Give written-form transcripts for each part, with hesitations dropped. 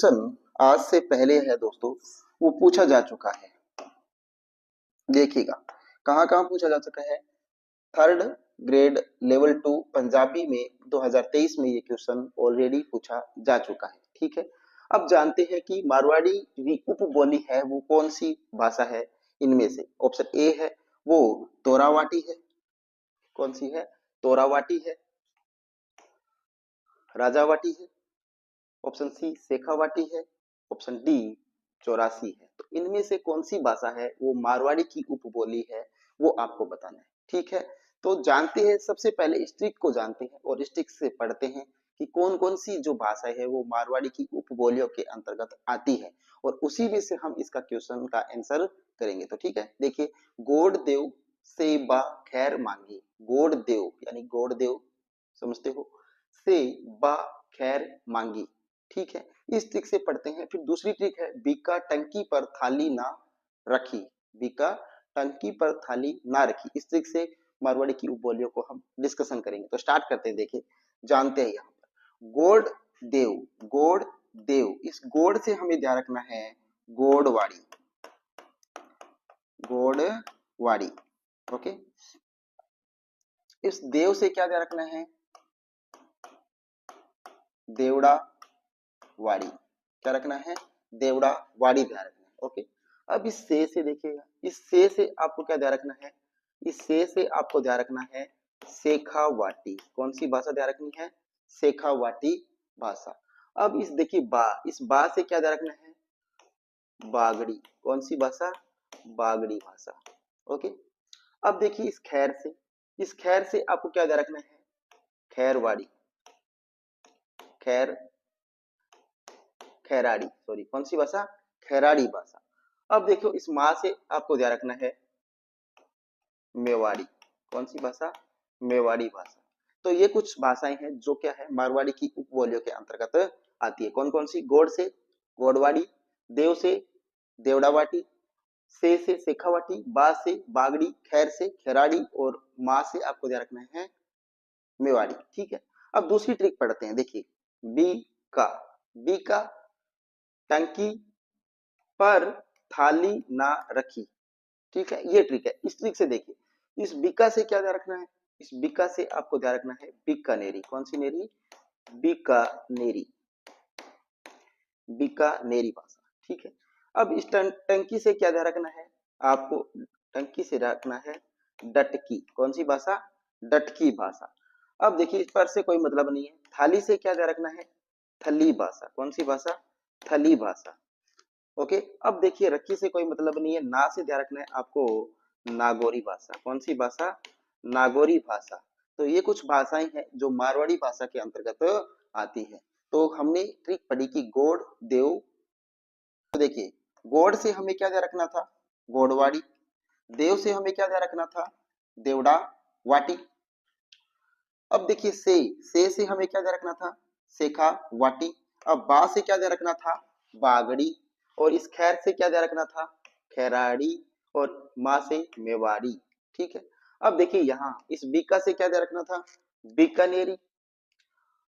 Question आज से पहले है दोस्तों, वो पूछा जा चुका है। देखिएगा कहाँ कहाँ पूछा जा चुका है। थर्ड ग्रेड लेवल 2 पंजाबी में 2023 में ये क्वेश्चन ऑलरेडी पूछा जा चुका है। ठीक है, अब जानते हैं कि मारवाड़ी उपबोली है वो कौन सी भाषा है। इनमें से ऑप्शन ए है वो तोरावाटी है। कौन सी है? तोरावाटी है, राजावाटी है, ऑप्शन सी शेखावाटी है, ऑप्शन डी चौरासी है। तो इनमें से कौन सी भाषा है वो मारवाड़ी की उपबोली है, वो आपको बताना है। ठीक है, तो जानते हैं, सबसे पहले स्ट्रिक को जानते हैं और स्ट्रिक से पढ़ते हैं कि कौन कौन सी जो भाषा है वो मारवाड़ी की उपबोलियों के अंतर्गत आती है, और उसी में से हम इसका क्वेश्चन का आंसर करेंगे। तो ठीक है, देखिए, गोड देव से बा खैर मांगी। गोड देव यानी गोड देव समझते हो, से बा खैर मांगी। ठीक है, इस ट्रिक से पढ़ते हैं। फिर दूसरी ट्रिक है बीका टंकी पर थाली ना रखी। बीका टंकी पर थाली ना रखी, इस ट्रिक से मारवाड़ी की उपबोलियों को हम डिस्कशन करेंगे। तो स्टार्ट करते हैं। देखिए, जानते हैं यहाँ पर गोड देव। गोड देव, इस गोड से हमें ध्यान रखना है गोडवाड़ी। गोडवाड़ी, ओके। इस देव से क्या ध्यान रखना है? देवड़ा वाड़ी। क्या रखना है? देवड़ा वाड़ी ध्यान रखना है। ओके, अब इस से देखिएगा, इस से आपको क्या ध्यान रखना है? इस से आपको ध्यान रखना है शेखावाटी। कौन सी भाषा ध्यान रखनी है? शेखावाटी भाषा। अब इस देखिए बा, इस बा से क्या ध्यान रखना है? बागड़ी। कौन सी भाषा? बागड़ी भाषा। ओके, अब देखिए इस खैर से, इस खैर से आपको क्या ध्यान रखना है? खैरवाड़ी। खैर खैराड़ी, सॉरी, कौन सी भाषा? खैराड़ी भाषा। अब देखो इस माँ से आपको ध्यान रखना है मेवाड़ी। कौन सी भाषा? मेवाड़ी भाषा। तो ये कुछ भाषाएं हैं जो क्या है मारवाड़ी की उपबोलियों के अंतर्गत आती है। कौन कौन सी? गोड से गोडवाड़ी, देव से देवड़ावाटी, से शेखावाटी, बा से बागड़ी, खैर से खैराड़ी, और माँ से आपको ध्यान रखना है मेवाड़ी। ठीक है, अब दूसरी ट्रिक पढ़ते हैं। देखिए, बी का, बी का टंकी पर थाली ना रखी। ठीक है, ये ट्रिक है। इस ट्रिक से देखिए, इस बीका से क्या ध्यान रखना है? इस बीका से आपको ध्यान रखना है बीकानेरी। कौन सी नेरी? बीकानेरी। बीकानेरी भाषा। ठीक है, अब इस टंकी से क्या ध्यान रखना है? आपको टंकी से रखना है डटकी। कौन सी भाषा? डटकी भाषा। अब देखिए, इस पर से कोई मतलब नहीं है। थाली से क्या ध्यान रखना है? थली भाषा। कौन सी भाषा? थली भाषा। ओके, अब देखिए रखी से कोई मतलब नहीं है। ना से ध्यान रखना है आपको नागौरी भाषा। कौन सी भाषा? नागौरी भाषा। तो ये कुछ भाषाएं हैं जो मारवाड़ी भाषा के अंतर्गत आती है। तो हमने ट्रिक पढ़ी कि गोड देव। तो देखिए, गोड से हमें क्या ध्यान रखना था? गोडवाड़ी। देव से हमें क्या ध्यान रखना था? देवड़ा वाटी। अब देखिए से हमें क्या ध्यान रखना था? शेखा वाटी। अब बा से क्या ध्यान रखना था? बागड़ी। और इस खैर से क्या ध्यान रखना था? खैराड़ी। और माँ से मेवाड़ी। ठीक है, अब देखिए यहाँ इस बीका से क्या ध्यान रखना था? बीकानेरी।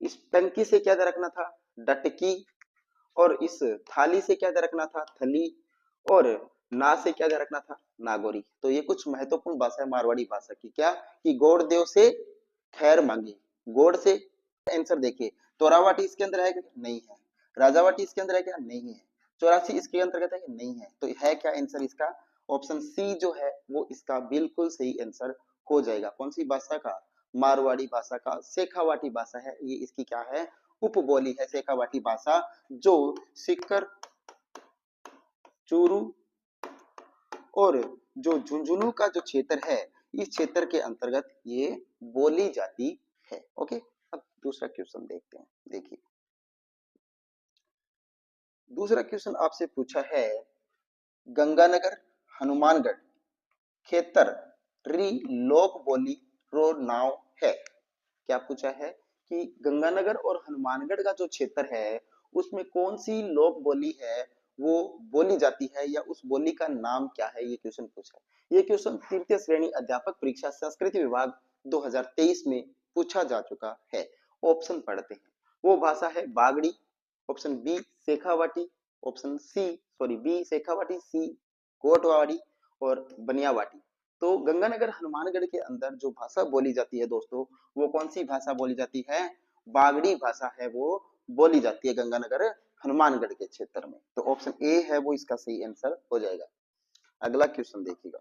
इस टंकी से क्या ध्यान रखना था? डटकी। और इस थाली से क्या ध्यान रखना था? थली। और ना से क्या ध्यान रखना था? नागौरी। तो ये कुछ महत्वपूर्ण भाषा है मारवाड़ी भाषा की। क्या? कि गोड देव से खैर मांगी। गोड से आंसर देखिए, तोरावाटी इसके अंदर है क्या? नहीं है। राजावाटी इसके अंदर है क्या? नहीं है। चौरासी इसके अंतर्गत है क्या? नहीं है। तो है क्या आंसर इसका? ऑप्शन सी जो है वो इसका बिल्कुल सही आंसर हो जाएगा। कौन सी भाषा का? मारवाड़ी भाषा का शेखावाटी भाषा है ये। इसकी क्या है? उपबोली है शेखावाटी भाषा, जो सीकर, चूरू और जो झुंझुनू का जो क्षेत्र है, इस क्षेत्र के अंतर्गत ये बोली जाती है। ओके, अब दूसरा क्वेश्चन देखते हैं। देखिए, दूसरा क्वेश्चन आपसे पूछा है गंगानगर हनुमानगढ़ खेतर री लोक बोली रो नाव है। क्या पूछा है कि गंगानगर और हनुमानगढ़ का जो क्षेत्र है उसमें कौन सी लोक बोली है वो बोली जाती है, या उस बोली का नाम क्या है? ये क्वेश्चन पूछा है। ये क्वेश्चन तृतीय श्रेणी अध्यापक परीक्षा संस्कृत विभाग 2023 में पूछा जा चुका है। ऑप्शन पढ़ते हैं। वो भाषा है Bagri, option B Shekhawati, option B Shekhawati, C Kotwadi और बनियावाटी। तो गंगानगर हनुमानगढ़ के अंदर जो भाषा बोली जाती है दोस्तों, वो कौन सी भाषा बोली जाती है? बागड़ी भाषा है वो बोली जाती है गंगानगर हनुमानगढ़ के क्षेत्र में। तो ऑप्शन ए है वो इसका सही आंसर हो जाएगा। अगला क्वेश्चन देखिएगा।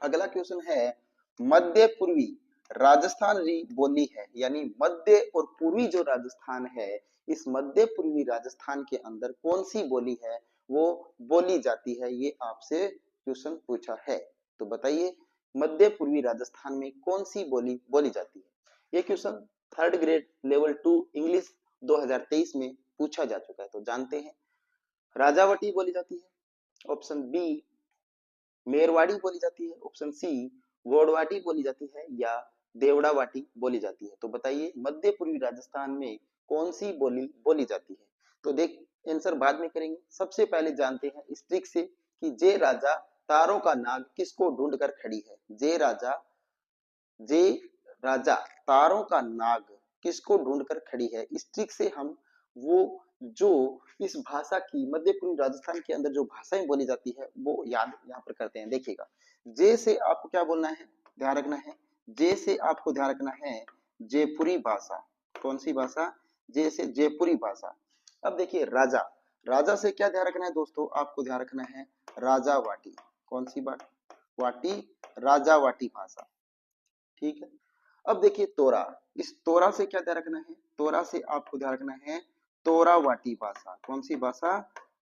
अगला क्वेश्चन है मध्य पूर्वी राजस्थान बोली है, यानी मध्य और पूर्वी जो राजस्थान है, इस मध्य पूर्वी राजस्थान के अंदर कौन सी बोली है वो बोली जाती है, ये आपसे क्वेश्चन पूछा है। तो बताइए मध्य पूर्वी राजस्थान में कौन सी बोली बोली जाती है? ये question 3rd grade level 2 English 2023 में पूछा जा चुका है। तो जानते हैं, राजावटी बोली जाती है, ऑप्शन बी मेरवाड़ी बोली जाती है, ऑप्शन सी गोड़वाटी बोली जाती है, या देवड़ावाटी बोली जाती है। तो बताइए मध्य पूर्वी राजस्थान में कौन सी बोली बोली जाती है? तो देख आंसर बाद में करेंगे, सबसे पहले जानते हैं इस ट्रिक से कि जे राजा तारों का नाग किसको ढूंढ कर खड़ी है। जे राजा तारों का नाग किसको ढूंढ कर खड़ी है, इस ट्रिक से हम वो जो इस भाषा की मध्य पूर्वी राजस्थान के अंदर जो भाषाएं बोली जाती है वो याद यहाँ पर करते हैं। देखिएगा, जे से आपको क्या बोलना है, ध्यान रखना है, जे से आपको ध्यान रखना है जयपुरी भाषा। कौन सी भाषा? जे से जयपुरी भाषा। अब देखिए राजा, राजा से क्या ध्यान रखना है दोस्तों, आपको ध्यान रखना है राजावाटी। कौन सी बात? वाटी, राजावाटी भाषा। ठीक है। अब देखिए तोरा, इस तोरा से क्या ध्यान रखना है? तोरा से आपको ध्यान रखना है तोरावाटी भाषा। कौन सी भाषा?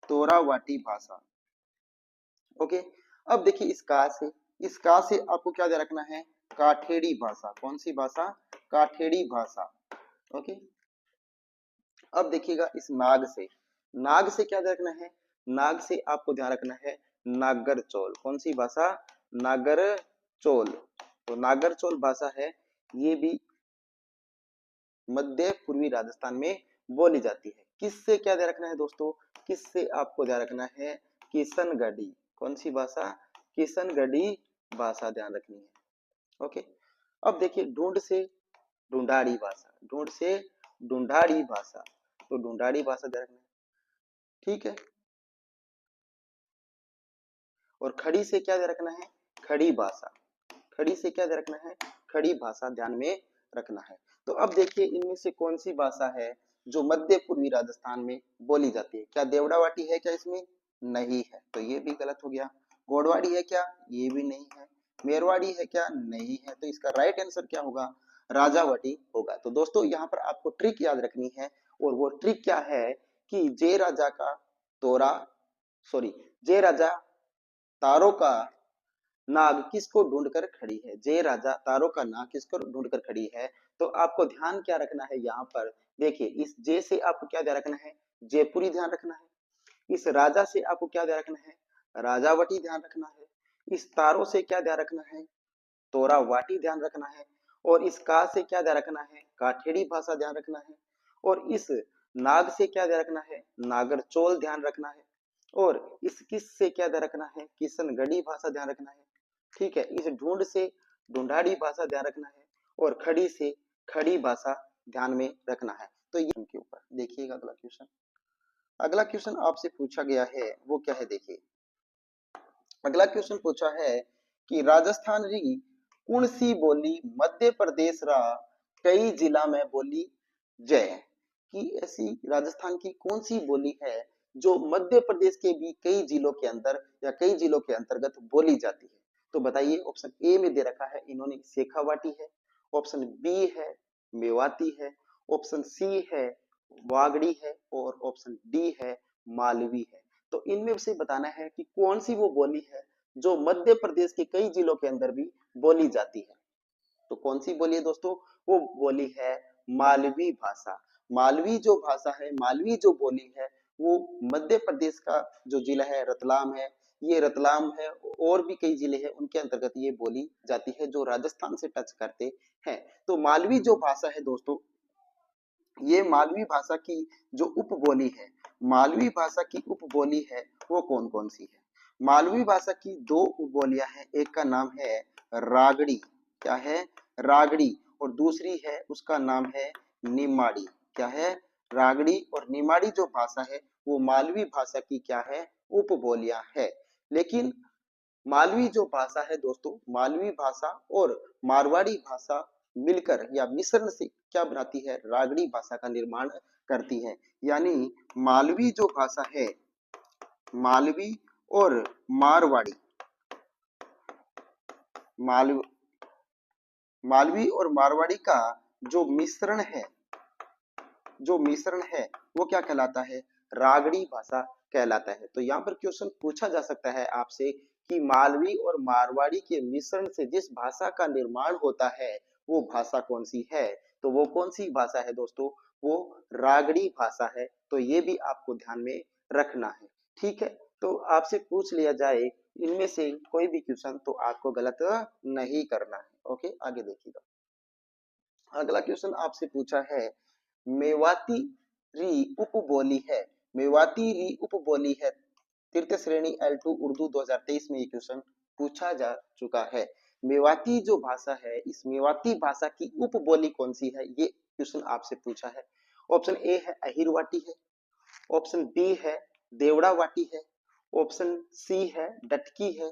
तोरावाटी भाषा। ओके। अब देखिए इस का से आपको क्या ध्यान रखना है? काठेड़ी भाषा। कौन सी भाषा? काठेड़ी भाषा। ओके। अब देखिएगा इस नाग से क्या ध्यान रखना है? नाग से आपको ध्यान रखना है नागरचौल। कौन सी भाषा? नागरचौल। तो नागरचौल भाषा है, ये भी मध्य पूर्वी राजस्थान में बोली जाती है। किससे क्या ध्यान रखना है दोस्तों? किससे आपको ध्यान रखना है? किशनगढ़ी। कौन सी भाषा? किशनगढ़ी भाषा ध्यान रखनी है। ओके। अब देखिए ढूंढ से ढूंढाड़ी भाषा, ढूंढ से ढूंढाड़ी भाषा। तो ढूंढाड़ी भाषा ध्यान रखना है। ठीक है। और खड़ी से क्या ध्यान रखना है? खड़ी भाषा। खड़ी से क्या ध्यान रखना है? खड़ी भाषा ध्यान में रखना है। तो अब देखिए इनमें से कौन सी भाषा है जो मध्य पूर्वी राजस्थान में बोली जाती है? क्या देवड़ावाटी है क्या इसमें? नहीं है, तो ये भी गलत हो गया। गोड़वाड़ी है क्या? ये भी नहीं है। मेरवाड़ी है क्या? नहीं है। तो इसका राइट आंसर क्या होगा? राजावाटी होगा। तो दोस्तों यहाँ पर आपको ट्रिक याद रखनी है, और वो ट्रिक क्या है कि जे राजा का तोरा जे राजा तारों का नाग किसको ढूंढकर खड़ी है? जय राजा तारों का नाग किसको ढूंढकर खड़ी है? तो आपको ध्यान क्या रखना है यहाँ पर? देखिए इस जय से आपको क्या ध्यान रखना है? जयपुरी ध्यान रखना है। इस राजा से आपको क्या ध्यान रखना है? राजावटी ध्यान रखना है। इस तारों से क्या ध्यान रखना है? तोरावाटी ध्यान रखना है। और इस का से क्या ध्यान रखना है? काठेड़ी भाषा ध्यान रखना है। और इस नाग से क्या ध्यान रखना है? नागरचौल ध्यान रखना है। और इस किस से क्या ध्यान रखना है? किशनगढ़ी भाषा ध्यान रखना है। ठीक है। इस ढूंढ से ढूंढाड़ी भाषा ध्यान रखना है, और खड़ी से खड़ी भाषा ध्यान में रखना है। तो ये उनके ऊपर देखिएगा अगला क्वेश्चन। अगला क्वेश्चन आपसे पूछा गया है वो क्या है, देखिए अगला क्वेश्चन पूछा है कि राजस्थान री कौन सी बोली मध्य प्रदेश रा कई जिला में बोली जय, कि ऐसी राजस्थान की कौन सी बोली है जो मध्य प्रदेश के भी कई जिलों के अंदर या कई जिलों के अंतर्गत बोली जाती है? तो बताइए, ऑप्शन ए में दे रखा है इन्होंने शेखावाटी है, ऑप्शन बी है मेवाती है, ऑप्शन सी है वागड़ी है, और ऑप्शन डी है मालवी है। तो इनमें से बताना है कि कौन सी वो बोली है जो मध्य प्रदेश के कई जिलों के अंदर भी बोली जाती है। तो कौन सी बोली है दोस्तों? वो बोली है मालवी भाषा। मालवी जो भाषा है, मालवी जो बोली है, वो मध्य प्रदेश का जो जिला है रतलाम है, ये रतलाम है, और भी कई जिले हैं उनके अंतर्गत ये बोली जाती है जो राजस्थान से टच करते हैं। तो मालवी जो भाषा है दोस्तों, ये मालवी भाषा की जो उपबोली है, मालवी भाषा की उपबोली है वो कौन कौन सी है? मालवी भाषा की दो उपबोलियां हैं, एक का नाम है रागड़ी। क्या है? रागड़ी। और दूसरी है उसका नाम है निमाड़ी। क्या है? रागड़ी और निमाड़ी जो भाषा है वो मालवी भाषा की क्या है, उपबोलियां है। लेकिन मालवी जो भाषा है दोस्तों, मालवी भाषा और मारवाड़ी भाषा मिलकर या मिश्रण से क्या बनाती है, रागड़ी भाषा का निर्माण करती है। यानी मालवी जो भाषा है, मालवी और मारवाड़ी, मालवी मालवी और मारवाड़ी का जो मिश्रण है, जो मिश्रण है वो क्या कहलाता है, रागड़ी भाषा कहलाता है। तो यहाँ पर क्वेश्चन पूछा जा सकता है आपसे कि मालवी और मारवाड़ी के मिश्रण से जिस भाषा का निर्माण होता है वो भाषा कौन सी है। तो वो कौन सी भाषा है दोस्तों, वो रागड़ी भाषा है। तो ये भी आपको ध्यान में रखना है। ठीक है, तो आपसे पूछ लिया जाए इनमें से कोई भी क्वेश्चन तो आपको गलत नहीं करना है। ओके, आगे देखिएगा। अगला क्वेश्चन आपसे पूछा है, मेवाती री उपबोली है, मेवाती री उपबोली है। तृतीय श्रेणी L2 उर्दू 2023 में ये क्वेश्चन पूछा जा चुका है। मेवाती जो भाषा है, इस मेवाती भाषा की उपबोली कौन सी है, ये क्वेश्चन आपसे पूछा है। ऑप्शन ए है अहिरवाटी है, ऑप्शन बी है देवड़ावाटी है, ऑप्शन सी है डटकी है,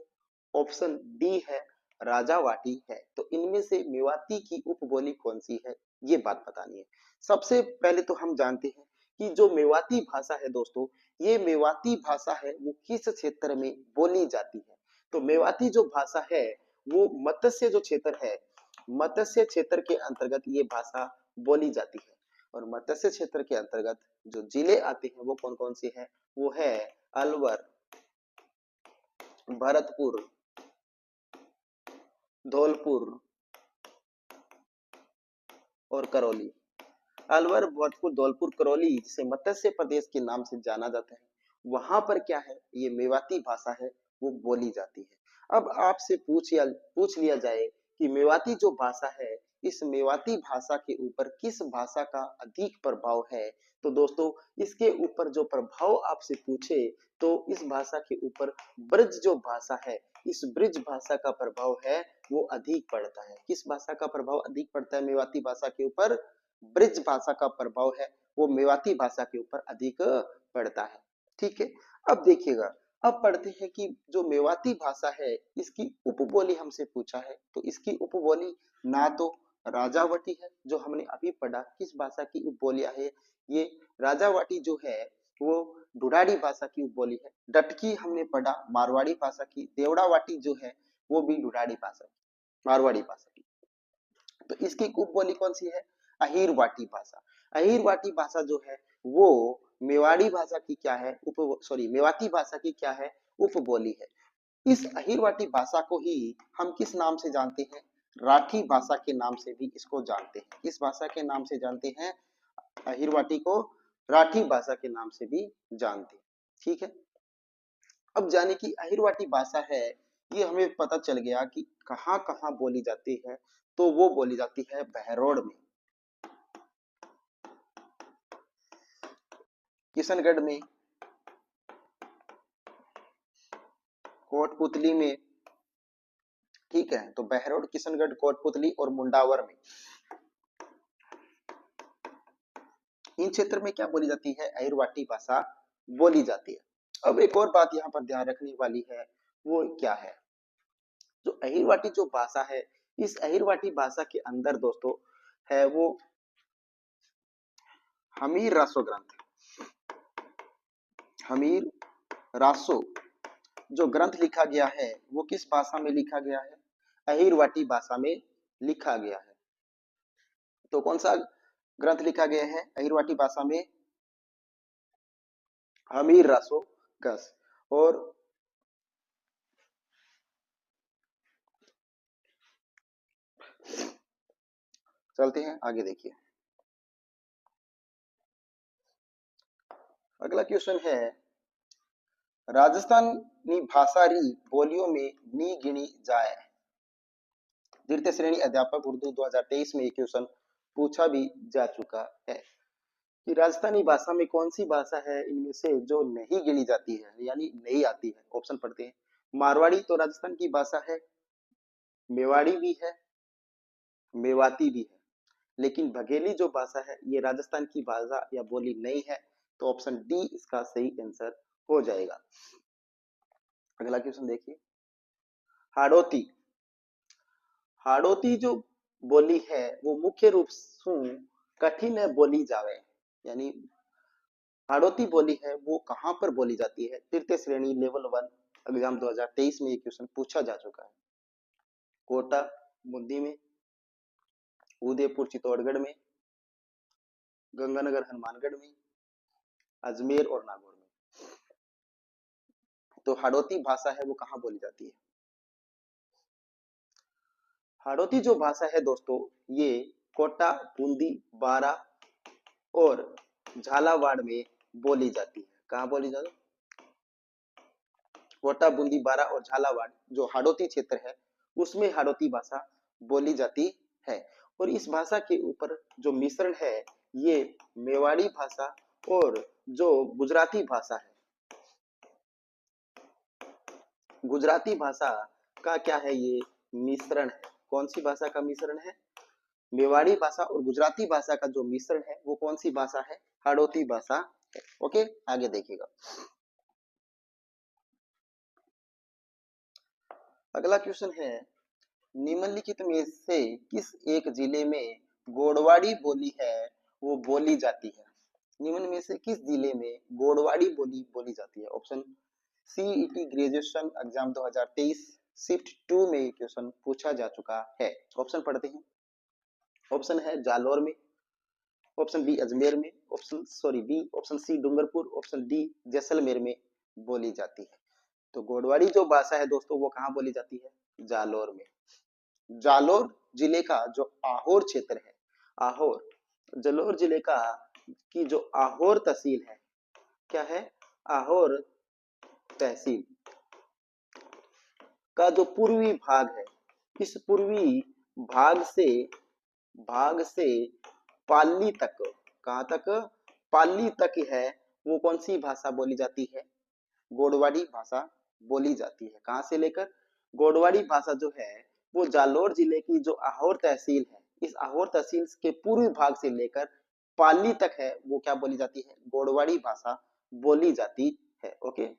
ऑप्शन डी है राजावाटी है। तो इनमें से मेवाती की उपबोली कौन सी है, ये बात बतानी है। सबसे पहले तो हम जानते हैं कि जो मेवाती भाषा है दोस्तों, ये मेवाती भाषा है वो किस क्षेत्र में बोली जाती है। तो मेवाती जो भाषा है वो मत्स्य जो क्षेत्र है, मत्स्य क्षेत्र के अंतर्गत ये भाषा बोली जाती है। और मत्स्य क्षेत्र के अंतर्गत जो जिले आते हैं वो कौन कौन से हैं, वो है अलवर, भरतपुर, धौलपुर और करौली। अलवर, भरतपुर, धौलपुर, करौली जिसे मत्स्य प्रदेश के नाम से जाना जाता है, वहां पर क्या है, ये मेवाती भाषा है वो बोली जाती है। अब आपसे पूछ लिया जाए कि मेवाती जो भाषा है, इस मेवाती भाषा के ऊपर किस भाषा का अधिक प्रभाव है। तो दोस्तों इसके ऊपर जो प्रभाव आपसे पूछे तो इस भाषा के ऊपर ब्रज जो भाषा है, इस ब्रज भाषा का प्रभाव है वो अधिक पड़ता है। किस भाषा का प्रभाव अधिक पड़ता है मेवाती भाषा के ऊपर, ब्रिज भाषा का प्रभाव है वो मेवाती भाषा के ऊपर अधिक पड़ता है। ठीक है, अब देखिएगा, अब पढ़ते हैं कि जो मेवाती भाषा है इसकी उपबोली हमसे पूछा है। तो इसकी उपबोली ना तो राजावटी है जो हमने अभी पढ़ा, किस भाषा की उपबोलियां है ये, राजावाटी जो है वो ढूढ़ाड़ी भाषा की उपबोली है। डटकी हमने पढ़ा मारवाड़ी भाषा की, देवड़ावाटी जो है वो भी ढूढ़ाड़ी भाषा की, मारवाड़ी भाषा की। तो इसकी उपबोली कौन सी है, अहिरवाटी भाषा। अहिरवाटी भाषा जो है वो मेवाड़ी भाषा की क्या है, मेवाती भाषा की क्या है, उपबोली है। इस अहिरवाटी भाषा को ही हम किस नाम से जानते हैं, राठी भाषा के नाम से भी इसको जानते हैं। किस भाषा के नाम से जानते हैं, अहिरवाटी को राठी भाषा के नाम से भी जानते हैं। ठीक है, अब जाने की अहिरवाटी भाषा है, ये हमें पता चल गया कि कहाँ कहाँ बोली जाती है। तो वो बोली जाती है बहरोड में, किशनगढ़ में, कोटपुतली में। ठीक है, तो बहरोड, किशनगढ़, कोटपुतली और मुंडावर में, इन क्षेत्र में क्या बोली जाती है, अहिरवाटी भाषा बोली जाती है। अब एक और बात यहाँ पर ध्यान रखने वाली है, वो क्या है, जो अहिरवाटी जो भाषा है, इस अहिरवाटी भाषा के अंदर दोस्तों है वो हमीर रासो ग्रंथ, हमीर रासो जो ग्रंथ लिखा गया है वो किस भाषा में लिखा गया है, अहिरवाटी भाषा में लिखा गया है। तो कौन सा ग्रंथ लिखा गया है अहिरवाटी भाषा में, हमीर रासो गस। और चलते हैं आगे, देखिए अगला क्वेश्चन है, राजस्थानी भाषा री बोलियों में नी गिनी जाए। तृतीय श्रेणी अध्यापक उर्दू 2023 में ये क्वेश्चन पूछा भी जा चुका है कि राजस्थानी भाषा में कौन सी भाषा है इनमें से जो नहीं गिनी जाती है, यानी नहीं आती है। ऑप्शन पढ़ते हैं, मारवाड़ी तो राजस्थान की भाषा है, मेवाड़ी भी है, मेवाती भी है, लेकिन बघेली जो भाषा है ये राजस्थान की भाषा या बोली नहीं है, तो ऑप्शन डी इसका सही आंसर हो जाएगा। अगला क्वेश्चन देखिए, हाड़ौती। हाड़ौती जो बोली है वो मुख्य रूप से कठिन बोली जावे, यानी हाड़ौती बोली है वो कहां पर बोली जाती है? तृतीय श्रेणी लेवल 1 एग्जाम 2023 में ये क्वेश्चन पूछा जा चुका है। कोटा बूंदी में, उदयपुर चित्तौड़गढ़ में, गंगानगर हनुमानगढ़ में, अजमेर और नागौर में। तो हाड़ौती भाषा है वो कहाँ बोली जाती है? हाड़ौती जो भाषा है दोस्तों ये कोटा, बूंदी, बारा और झालावाड़ में बोली जाती है। कहाँ बोली जाती है? कोटा, बूंदी, बारा और झालावाड़ जो हाड़ौती क्षेत्र है उसमें हाड़ौती भाषा बोली जाती है। और इस भाषा के ऊपर जो मिश्रण है ये मेवाड़ी भाषा और जो गुजराती भाषा है, गुजराती भाषा का क्या है, ये मिश्रण है। कौन सी भाषा का मिश्रण है? मेवाड़ी भाषा और गुजराती भाषा का जो मिश्रण है वो कौन सी भाषा है? हाड़ौती भाषा है। ओके, आगे देखिएगा। अगला क्वेश्चन है, निम्नलिखित में से किस एक जिले में गोड़वाड़ी बोली है वो बोली जाती है? निम्न में से किस जिले में गोड़वाड़ी बोली बोली जाती है? Option CET graduation exam 2023 shift 2 में ये क्वेश्चन पूछा जा चुका है। ऑप्शन पढ़ते हैं। ऑप्शन है जालौर में, ऑप्शन बी अजमेर में, option C Dungarpur, option D Jaisalmer में बोली जाती है। तो गोड़वाड़ी जो भाषा है दोस्तों वो कहाँ बोली जाती है? जालौर में। जालौर जिले का जो आहोर क्षेत्र है, आहोर, जालौर जिले का की जो आहोर तहसील है, क्या है? आहोर तहसील का जो पूर्वी भाग है, इस पूर्वी भाग से पाली तक, कहां तक? पाली तक है, वो कौन सी भाषा बोली जाती है? गोड़वाड़ी भाषा बोली जाती है। कहां से लेकर? गोड़वाड़ी भाषा जो है वो जालौर जिले की जो आहोर तहसील है, इस आहोर तहसील के पूर्वी भाग से लेकर पाली तक है, वो क्या बोली जाती है? गोड़वाड़ी भाषा बोली जाती है। ओके,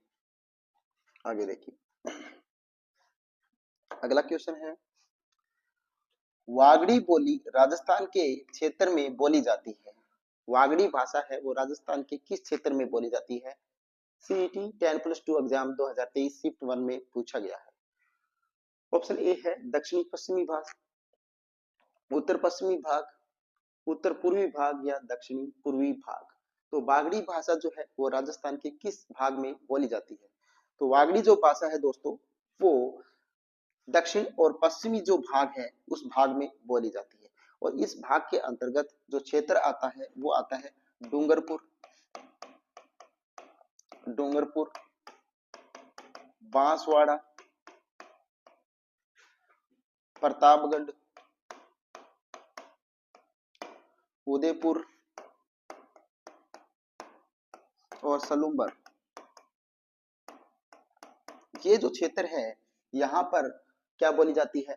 आगे देखिए। अगला क्वेश्चन है, वागड़ी बोली राजस्थान के क्षेत्र में बोली जाती है। वागड़ी भाषा है वो राजस्थान के किस क्षेत्र में बोली जाती है? सीईटी 10+2 एग्जाम 2023 शिफ्ट 1 में पूछा गया है। ऑप्शन ए है दक्षिणी पश्चिमी भाग, उत्तर पश्चिमी भाग, उत्तर पूर्वी भाग या दक्षिणी पूर्वी भाग। तो वागड़ी भाषा जो है वो राजस्थान के किस भाग में बोली जाती है? तो वागड़ी जो भाषा है दोस्तों वो दक्षिण और पश्चिमी जो भाग है उस भाग में बोली जाती है। और इस भाग के अंतर्गत जो क्षेत्र आता है वो आता है डूंगरपुर, डूंगरपुर, बांसवाड़ा, प्रतापगढ़, उदयपुर और सलूम्बर। ये जो क्षेत्र है यहाँ पर क्या बोली जाती है?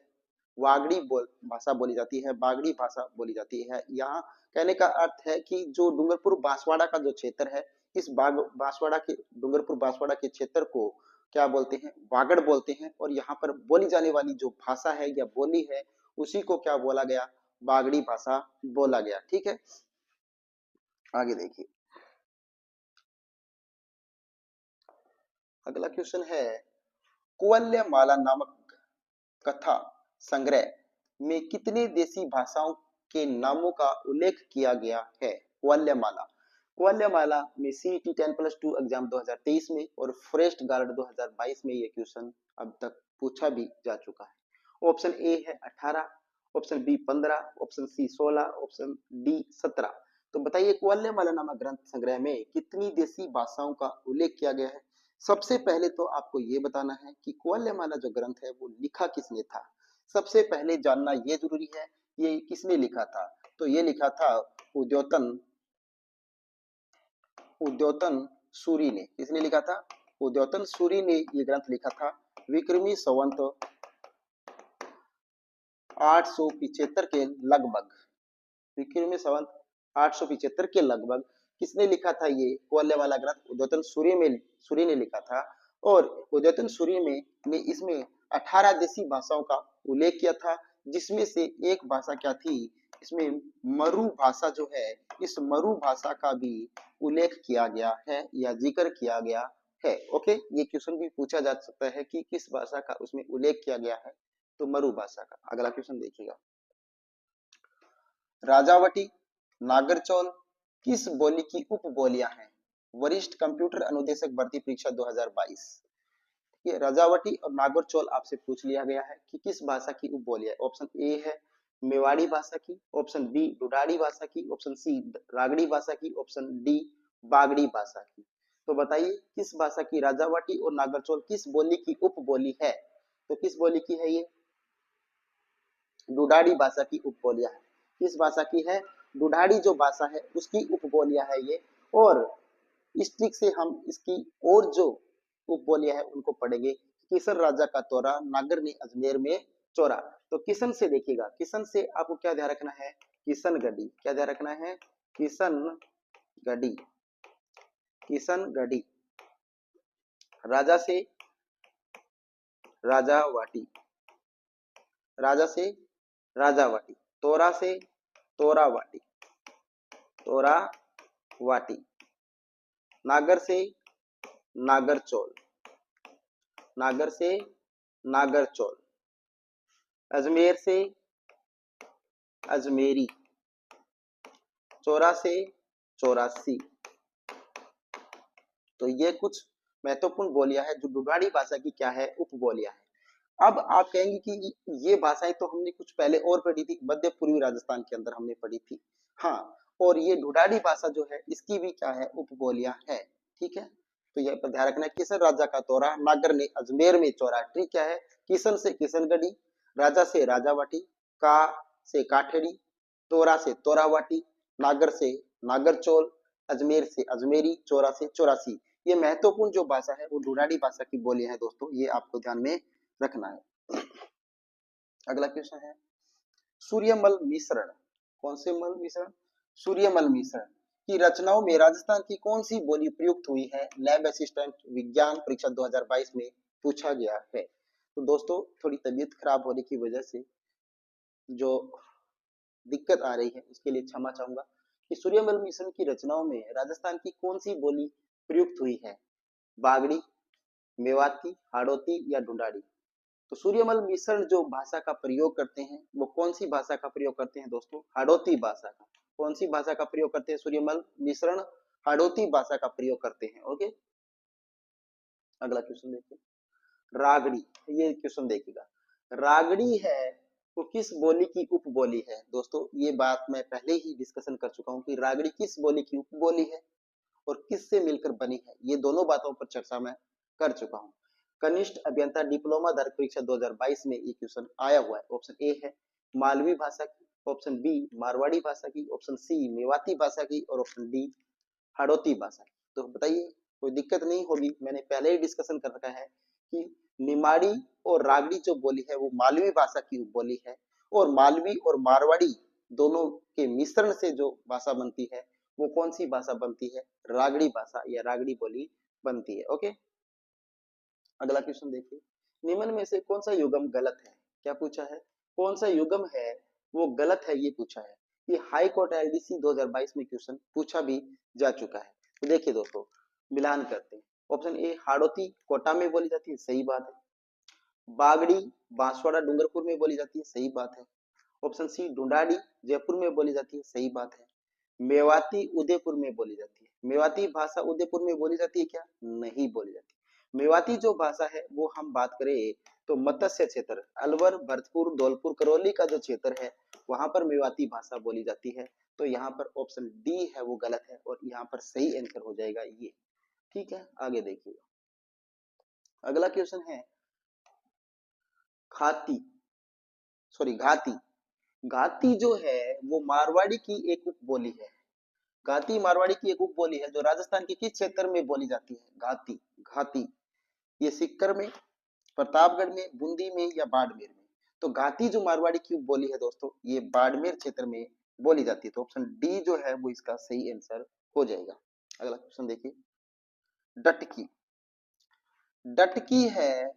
वागड़ी भाषा बोली जाती है, बागड़ी भाषा बोली जाती है। यहाँ कहने का अर्थ है कि जो डूंगरपुर बांसवाड़ा का जो क्षेत्र है, इस बांसवाड़ा के डूंगरपुर बांसवाड़ा के क्षेत्र को क्या बोलते हैं? वागड़ बोलते हैं। और यहाँ पर बोली जाने वाली जो भाषा है या बोली है उसी को क्या बोला गया? बागड़ी भाषा बोला गया। ठीक है, आगे देखिए। अगला क्वेश्चन है, कुवल्यमाला नामक कथा संग्रह में कितने देसी भाषाओं के नामों का उल्लेख किया गया है? कुवल्यमाला, कुवल्यमाला में सीईटी 10+2 एग्जाम 2023 में और फॉरेस्ट गार्ड 2022 में ये क्वेश्चन अब तक पूछा भी जा चुका है। ऑप्शन ए है 18, option B 15, option C 16, option D 17। तो बताइए कुवल्यमाला नामक ग्रंथ संग्रह में कितनी देसी भाषाओं का उल्लेख किया गया है? सबसे पहले तो आपको ये बताना है कि कुवल्यमाला जो ग्रंथ है वो लिखा किसने था। सबसे पहले जानना ये जरूरी है ये किसने लिखा था। तो ये लिखा था उद्योतन, उद्योतन सूरी ने। किसने लिखा था? उद्योतन सूरी ने ये ग्रंथ लिखा था विक्रमी संवत 875 के लगभग। विक्रमी में संवत 875 के लगभग किसने लिखा था ये ग्वाल्य वाला ग्रंथ? उद्योतन सूर्य ने लिखा था। और उद्योतन सूर्य में ने इसमें 18 देशी भाषाओं का उल्लेख किया था, जिसमें से एक भाषा क्या थी, इसमें मरु भाषा जो है, इस मरु भाषा का भी उल्लेख किया गया है या जिक्र किया गया है। ओके, ये क्वेश्चन भी पूछा जा सकता है कि किस भाषा का उसमें उल्लेख किया गया है, तो मरु भाषा का। अगला क्वेश्चन देखिएगा, राजावटी, नागरचौल किस बोली की उपबोलियां हैं? वरिष्ठ कंप्यूटर अनुदेशक भर्ती परीक्षा 2022। ये राजावटी और नागरचौल आपसे पूछ लिया गया है कि किस भाषा की उपबोलियां। ऑप्शन ए है मेवाड़ी भाषा की, ऑप्शन बी डुडाड़ी भाषा की, ऑप्शन सी रागड़ी भाषा की, ऑप्शन डी बागड़ी भाषा की। तो बताइए किस भाषा की राजावटी और नागरचौल किस बोली की उपबोली है? तो किस बोली की है ये? डुडाड़ी भाषा की उपबोलियां है। किस भाषा की है? डुडाड़ी जो भाषा है उसकी उपबोलियां है ये। और इस ट्रिक से हम इसकी और जो उपबोलियां है उनको पढ़ेंगे। किशन राजा का तोरा, नागर ने अजमेर में चोरा। तो किशन से देखिएगा, किशन से आपको क्या ध्यान रखना है? किशन गढ़ी। क्या ध्यान रखना है? किशन गढ़ी। किशन गढ़ी। राजा से राजावाटी, राजा से राजावाटी। तोरा से तोरावाटी, तोरावाटी। नागर से नागरचौल, नागर से नागरचौल। अजमेर से अजमेरी। चौरा से चौरासी। तो ये कुछ महत्वपूर्ण बोलियां है जो डुगाड़ी भाषा की क्या है, उपबोलियां है। अब आप कहेंगे कि ये भाषाएं तो हमने कुछ पहले और पढ़ी थी, मध्य पूर्वी राजस्थान के अंदर हमने पढ़ी थी। हाँ, और ये ढूढ़ाड़ी भाषा जो है इसकी भी क्या है, उपबोलियां है। ठीक है, तो ये पर ध्यान रखना है। किशन राजा का तोरा, नागर ने अजमेर में चोरा। ट्रिक क्या है? किशन से किशनगढ़ी, राजा से राजावाटी, का से काठेड़ी, तोरा से तोरावाटी, नागर से नागरचौल, अजमेर से अजमेरी, चोरा से चौरासी। ये महत्वपूर्ण जो भाषा है वो ढूढ़ाड़ी भाषा की बोली है दोस्तों, ये आपको ध्यान में रखना है। अगला क्वेश्चन है, सूर्यमल मिश्रण। कौन से मल मिश्रण? सूर्यमल मिश्रण की रचनाओं में राजस्थान की कौन सी बोली प्रयुक्त हुई है? लैब असिस्टेंट विज्ञान परीक्षा 2022 में पूछा गया है। तो दोस्तों थोड़ी तबीयत खराब होने की वजह से जो दिक्कत आ रही है उसके लिए क्षमा चाहूंगा। कि सूर्यमल मिश्रण की रचनाओं में राजस्थान की कौन सी बोली प्रयुक्त हुई है? बागड़ी, मेवाती, हाड़ौती या ढूंढाड़ी? तो सूर्यमल मिश्रण जो भाषा का प्रयोग करते हैं वो कौन सी भाषा का प्रयोग करते हैं दोस्तों? हाड़ौती भाषा का। कौन सी भाषा का प्रयोग करते हैं सूर्यमल मिश्रण? हाड़ौती भाषा का प्रयोग करते हैं। ओके, अगला क्वेश्चन देखिए, रागड़ी। ये क्वेश्चन देखिएगा, रागड़ी है वो किस बोली की उपबोली है? दोस्तों ये बात मैं पहले ही डिस्कशन कर चुका हूं कि रागड़ी किस बोली की उपबोली है और किससे मिलकर बनी है। ये दोनों बातों पर चर्चा मैं कर चुका हूं। कनिष्ठ अभियंता डिप्लोमा धर परीक्षा 2022 में ये क्वेश्चन आया हुआ है। ऑप्शन ए है मालवी भाषा की, ऑप्शन बी मारवाड़ी भाषा की, ऑप्शन सी मेवाती भाषा की और ऑप्शन डी हाड़ौती भाषा की। तो बताइए, कोई दिक्कत नहीं होगी, मैंने पहले ही डिस्कशन कर रखा है कि निमाड़ी और रागड़ी जो बोली है वो मालवी भाषा की बोली है, और मालवी और मारवाड़ी दोनों के मिश्रण से जो भाषा बनती है वो कौन सी भाषा बनती है? रागड़ी भाषा या रागड़ी बोली बनती है। ओके, अगला क्वेश्चन देखिए, निम्न में से कौन सा युगम गलत है? क्या पूछा है? कौन सा युगम है वो गलत है, ये पूछा है। ये हाई कोर्ट एलडीसी 2022 में क्वेश्चन पूछा भी जा चुका है। तो देखिए दोस्तों, मिलान करते हैं। ऑप्शन ए हाड़ौती कोटा में बोली जाती है, सही बात है। बागड़ी बांसवाड़ा डूंगरपुर में बोली जाती है, सही बात है। ऑप्शन सी ढूंढाड़ी जयपुर में बोली जाती है, सही बात है। मेवाती उदयपुर में बोली जाती है। मेवाती भाषा उदयपुर में बोली जाती है क्या? नहीं बोली जाती। मेवाती जो भाषा है वो हम बात करें तो मत्स्य क्षेत्र अलवर भरतपुर धौलपुर करौली का जो क्षेत्र है वहां पर मेवाती भाषा बोली जाती है। तो यहाँ पर ऑप्शन डी है वो गलत है और यहाँ पर सही आंसर हो जाएगा ये। ठीक है, आगे देखिए, अगला क्वेश्चन है खाती, सॉरी घाती। घाती जो है वो मारवाड़ी की एक उपबोली है। घाती मारवाड़ी की एक उपबोली है जो राजस्थान के किस क्षेत्र में बोली जाती है? घाती, घाती। ये सिक्कर में, प्रतापगढ़ में, बूंदी में या बाड़मेर में? तो घाती जो मारवाड़ी की बोली है दोस्तों ये बाड़मेर क्षेत्र में बोली जाती है, तो ऑप्शन डी जो है वो इसका सही आंसर हो जाएगा। अगला क्वेश्चन देखिए, डटकी। डटकी है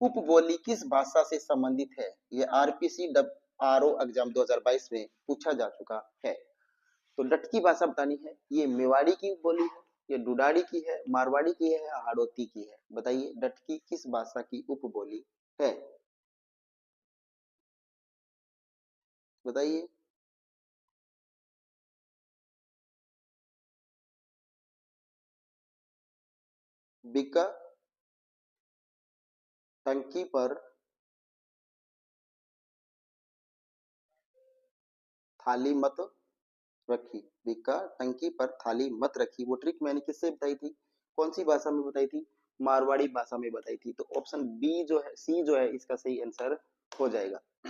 उपबोली किस भाषा से संबंधित है? ये आरपीसी डब आरओ एग्जाम 2022 में पूछा जा चुका है। तो डटकी भाषा बतानी है, ये मेवाड़ी की बोली है, ये डुडाड़ी की है, मारवाड़ी की है या हाड़ौती की है? बताइए डटकी किस भाषा की उपबोली है? बताइए। बिका टंकी पर थाली मत रखी। बिका टंकी पर थाली मत रखी, वो ट्रिक मैंने किससे बताई थी? कौन सी भाषा में बताई थी? मारवाड़ी भाषा में बताई थी। तो ऑप्शन बी जो है, सी जो है इसका सही आंसर हो जाएगा।